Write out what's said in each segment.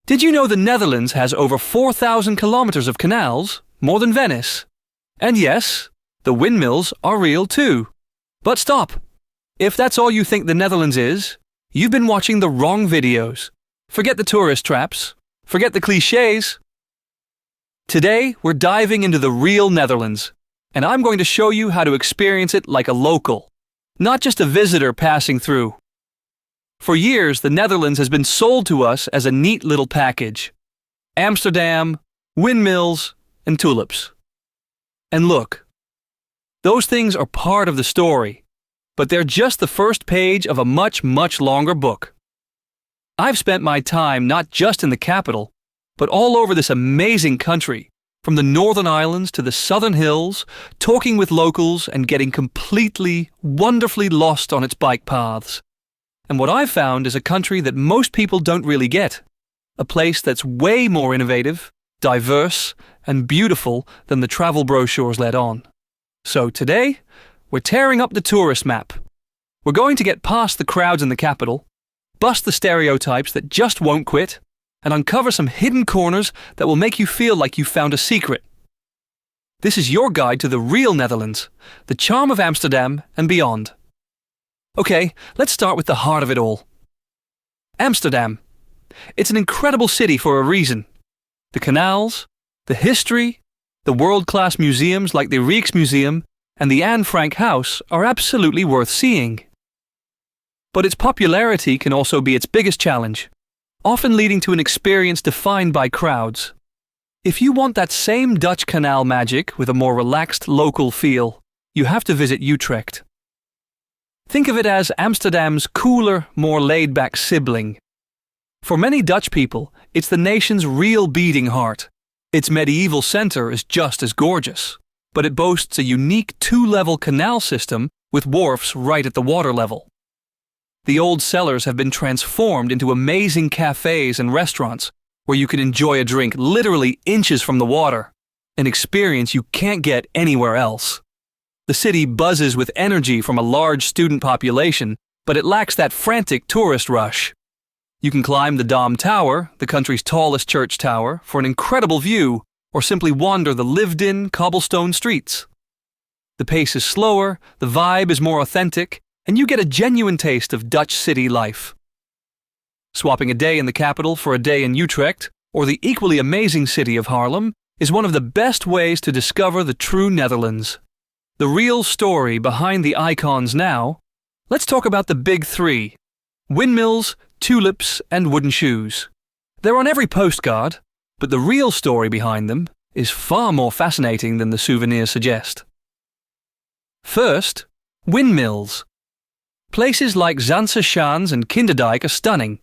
Did you know the Netherlands has over 4,000 kilometers of canals, more than Venice? And yes, the windmills are real too. But stop! If that's all you think the Netherlands is, you've been watching the wrong videos. Forget the tourist traps. Forget the clichés. Today, we're diving into the real Netherlands, and I'm going to show you how to experience it like a local, not just a visitor passing through. For years, the Netherlands has been sold to us as a neat little package. Amsterdam, windmills, and tulips. And look, those things are part of the story, but they're just the first page of a much, much longer book. I've spent my time not just in the capital, but all over this amazing country, from the Northern Islands to the Southern Hills, talking with locals and getting completely, wonderfully lost on its bike paths. And what I've found is a country that most people don't really get. A place that's way more innovative, diverse, and beautiful than the travel brochures let on. So today, we're tearing up the tourist map. We're going to get past the crowds in the capital, bust the stereotypes that just won't quit, and uncover some hidden corners that will make you feel like you found a secret. This is your guide to the real Netherlands, the charm of Amsterdam and beyond. Okay, let's start with the heart of it all. Amsterdam. It's an incredible city for a reason. The canals, the history, the world-class museums like the Rijksmuseum and the Anne Frank House are absolutely worth seeing. But its popularity can also be its biggest challenge, often leading to an experience defined by crowds. If you want that same Dutch canal magic with a more relaxed local feel, you have to visit Utrecht. Think of it as Amsterdam's cooler, more laid-back sibling. For many Dutch people, it's the nation's real beating heart. Its medieval centre is just as gorgeous, but it boasts a unique two-level canal system with wharfs right at the water level. The old cellars have been transformed into amazing cafes and restaurants where you can enjoy a drink literally inches from the water, an experience you can't get anywhere else. The city buzzes with energy from a large student population, but it lacks that frantic tourist rush. You can climb the Dom Tower, the country's tallest church tower, for an incredible view, or simply wander the lived-in cobblestone streets. The pace is slower, the vibe is more authentic, and you get a genuine taste of Dutch city life. Swapping a day in the capital for a day in Utrecht, or the equally amazing city of Haarlem, is one of the best ways to discover the true Netherlands. The real story behind the icons now, let's talk about the big three: windmills, tulips, and wooden shoes. They're on every postcard, but the real story behind them is far more fascinating than the souvenirs suggest. First, windmills. Places like Zaanse Schans and Kinderdijk are stunning,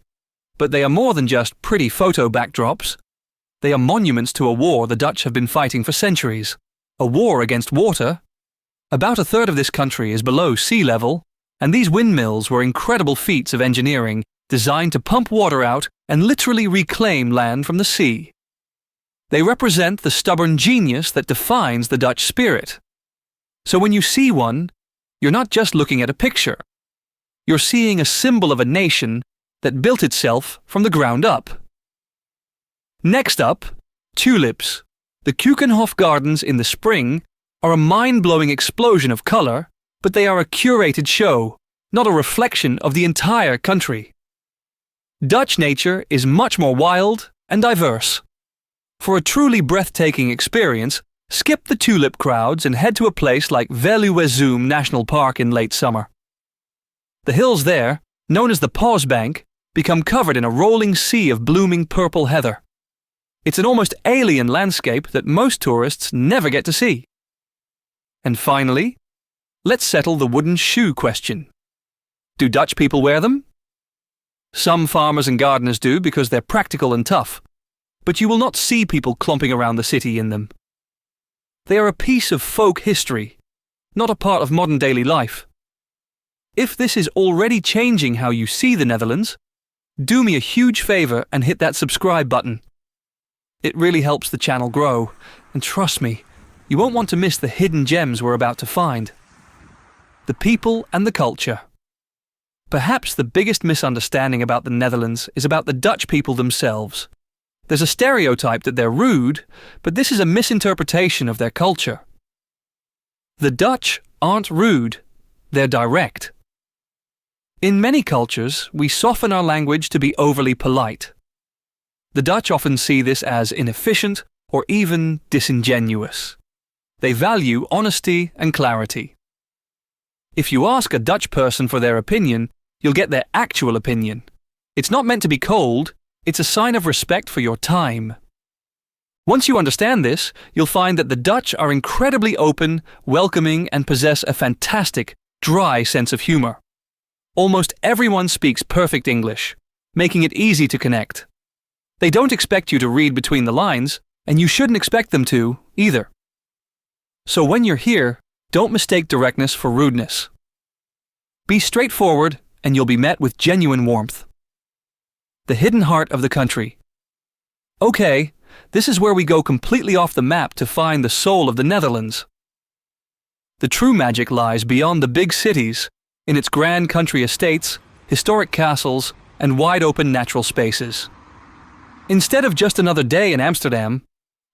but they are more than just pretty photo backdrops. They are monuments to a war the Dutch have been fighting for centuries, a war against water. About a third of this country is below sea level, and these windmills were incredible feats of engineering designed to pump water out and literally reclaim land from the sea. They represent the stubborn genius that defines the Dutch spirit. So when you see one, you're not just looking at a picture. You're seeing a symbol of a nation that built itself from the ground up. Next up, tulips. The Keukenhof Gardens in the spring are a mind-blowing explosion of colour, but they are a curated show, not a reflection of the entire country. Dutch nature is much more wild and diverse. For a truly breathtaking experience, skip the tulip crowds and head to a place like Veluwezoom National Park in late summer. The hills there, known as the Pausbank, become covered in a rolling sea of blooming purple heather. It's an almost alien landscape that most tourists never get to see. And finally, let's settle the wooden shoe question. Do Dutch people wear them? Some farmers and gardeners do because they're practical and tough, but you will not see people clomping around the city in them. They are a piece of folk history, not a part of modern daily life. If this is already changing how you see the Netherlands, do me a huge favour and hit that subscribe button. It really helps the channel grow, and trust me, you won't want to miss the hidden gems we're about to find. The people and the culture. Perhaps the biggest misunderstanding about the Netherlands is about the Dutch people themselves. There's a stereotype that they're rude, but this is a misinterpretation of their culture. The Dutch aren't rude, they're direct. In many cultures, we soften our language to be overly polite. The Dutch often see this as inefficient or even disingenuous. They value honesty and clarity. If you ask a Dutch person for their opinion, you'll get their actual opinion. It's not meant to be cold, it's a sign of respect for your time. Once you understand this, you'll find that the Dutch are incredibly open, welcoming, and possess a fantastic, dry sense of humor. Almost everyone speaks perfect English, making it easy to connect. They don't expect you to read between the lines, and you shouldn't expect them to, either. So when you're here, don't mistake directness for rudeness. Be straightforward, and you'll be met with genuine warmth. The hidden heart of the country. Okay, this is where we go completely off the map to find the soul of the Netherlands. The true magic lies beyond the big cities, in its grand country estates, historic castles, and wide-open natural spaces. Instead of just another day in Amsterdam,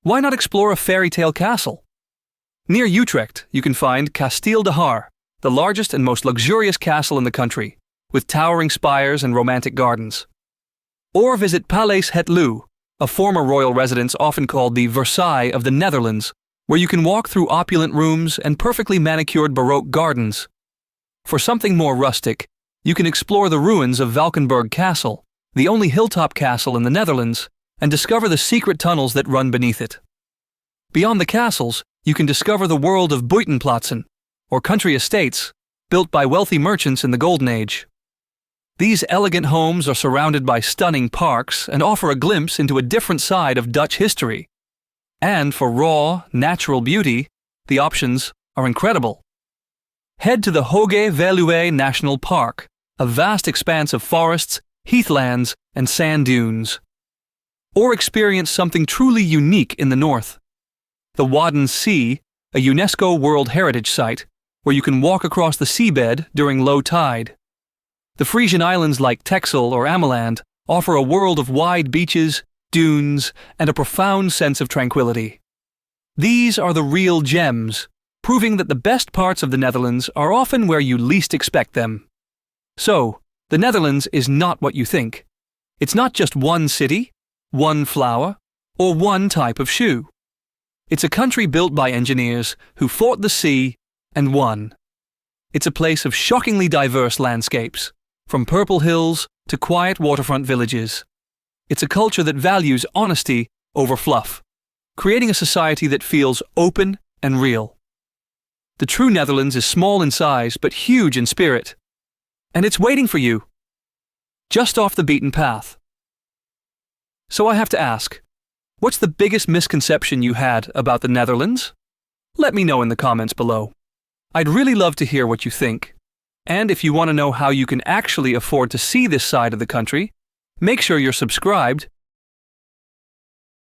why not explore a fairy tale castle? Near Utrecht, you can find Kasteel de Haar, the largest and most luxurious castle in the country, with towering spires and romantic gardens. Or visit Paleis het Loo, a former royal residence often called the Versailles of the Netherlands, where you can walk through opulent rooms and perfectly manicured Baroque gardens. For something more rustic, you can explore the ruins of Valkenburg Castle, the only hilltop castle in the Netherlands, and discover the secret tunnels that run beneath it. Beyond the castles, you can discover the world of buitenplaatsen, or country estates, built by wealthy merchants in the Golden Age. These elegant homes are surrounded by stunning parks and offer a glimpse into a different side of Dutch history. And for raw, natural beauty, the options are incredible. Head to the Hoge Veluwe National Park, a vast expanse of forests, heathlands, and sand dunes. Or experience something truly unique in the north. The Wadden Sea, a UNESCO World Heritage Site, where you can walk across the seabed during low tide. The Frisian islands like Texel or Ameland offer a world of wide beaches, dunes, and a profound sense of tranquility. These are the real gems, proving that the best parts of the Netherlands are often where you least expect them. So, the Netherlands is not what you think. It's not just one city, one flower, or one type of shoe. It's a country built by engineers who fought the sea and won. It's a place of shockingly diverse landscapes, from purple hills to quiet waterfront villages. It's a culture that values honesty over fluff, creating a society that feels open and real. The true Netherlands is small in size but huge in spirit. And it's waiting for you, just off the beaten path. So I have to ask, what's the biggest misconception you had about the Netherlands? Let me know in the comments below. I'd really love to hear what you think. And if you want to know how you can actually afford to see this side of the country, make sure you're subscribed